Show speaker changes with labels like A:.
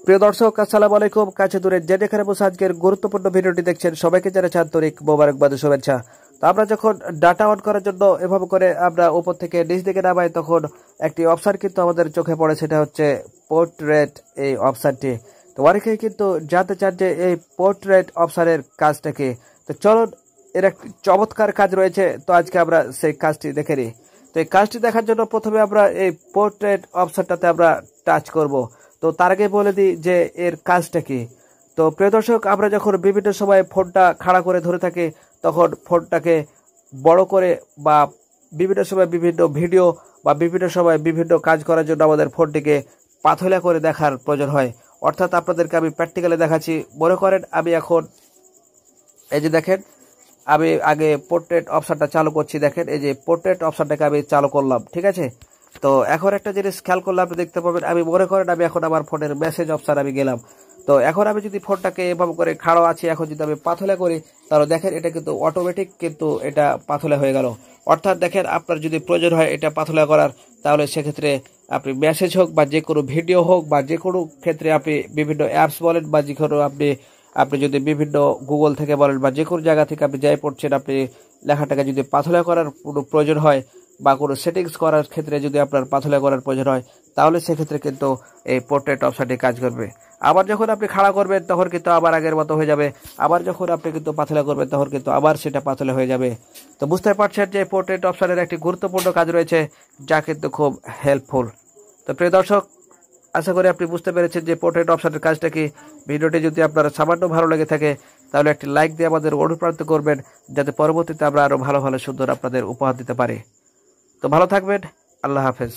A: প্রিয় দর্শক, আসসালামু আলাইকুম। কাছে দূরে যে যেখানে বসে আজকের গুরুত্বপূর্ণ ভিডিওটি দেখছেন সবাইকে জানাচ্ছি আন্তরিক মোবারকবাদ ও শুভেচ্ছা। তো আমরা যখন ডাটা অন করার জন্য এভাবে করে আমরা উপর থেকে নিচ দিকে নামাই, তখন একটি অপশন কিন্তু আমাদের চোখে পড়ে, সেটা হচ্ছে পোর্ট্রেট এই অপশনটি। তো অনেকেই কিন্তু জানতে চান যে এই পোর্ট্রেট অপশনের কাজটা কি। তো চলুন, এর একটি চমৎকার কাজ রয়েছে, তো আজকে আমরা সেই কাজটি দেখে নিই। তো এই কাজটি দেখার জন্য প্রথমে আমরা এই পোর্ট্রেট অপশনটাতে আমরা টাচ করব। তো তার আগে বলে দিই যে এর কাজটা কি। তো প্রিয় দর্শক, আমরা যখন বিভিন্ন সময় ফোনটা খাড়া করে ধরে থাকি, তখন ফোনটাকে বড় করে বা বিভিন্ন সময় বিভিন্ন ভিডিও বা বিভিন্ন সময় বিভিন্ন কাজ করার জন্য আমাদের ফোনটিকে পাতলা করে দেখার প্রয়োজন হয়। অর্থাৎ আপনাদেরকে আমি প্র্যাকটিক্যালি দেখাচ্ছি। মনে করেন আমি এখন এই যে দেখেন, আমি আগে পোর্ট্রেট অপশনটা চালু করছি। দেখেন, এই যে পোর্ট্রেট অপশনটাকে আমি চালু করলাম, ঠিক আছে। তো এখন একটা জিনিস খেয়াল করলে আপনি দেখতে পাবেন, আমি মনে করেন আমি এখন আমার ফোনের মেসেজ অপশন আমি গেলাম। তো এখন আমি যদি ফোনটাকে এভাবে করে খাড়ো আছি, এখন যদি আমি পাতলা করি, তাহলে দেখেন এটা কিন্তু অটোমেটিক কিন্তু এটা পাতলা হয়ে গেল। অর্থাৎ দেখেন, আপনার যদি প্রয়োজন হয় এটা পাতলা করার, তাহলে সেক্ষেত্রে আপনি মেসেজ হোক বা যে কোনো ভিডিও হোক বা যে কোনো ক্ষেত্রে আপনি বিভিন্ন অ্যাপস বলেন বা যে কোনো আপনি আপনি যদি বিভিন্ন গুগল থেকে বলেন বা যে কোনো জায়গা থেকে আপনি যাই পড়ছেন, আপনি লেখাটাকে যদি পাতলা করার কোনো প্রয়োজন হয় বা কোনো সেটিংস করার ক্ষেত্রে যদি আপনার পাতলা করার প্রয়োজন হয়, তাহলে সেক্ষেত্রে কিন্তু এই পোর্ট্রেট অপশনটি কাজ করবে। আবার যখন আপনি খাড়া করবেন তখন কিন্তু আবার আগের মতো হয়ে যাবে। আবার যখন আপনি কিন্তু পাতলা করবেন তখন কিন্তু আবার সেটা পাতলা হয়ে যাবে। তো বুঝতে পারছেন যে পোর্ট্রেট অপশনের একটি গুরুত্বপূর্ণ কাজ রয়েছে, যা কিন্তু খুব হেল্পফুল। তো প্রিয় দর্শক, আশা করি আপনি বুঝতে পেরেছেন যে পোর্ট্রেট অপশনের কাজটা কি। ভিডিওটি যদি আপনার সামান্য ভালো লেগে থাকে, তাহলে একটি লাইক দিয়ে আমাদের অনুপ্রাণিত করবেন, যাতে পরবর্তীতে আমরা আরও ভালো ভালো সুন্দর আপনাদের উপহার দিতে পারি। তো ভালো থাকবেন। আল্লাহ হাফেজ।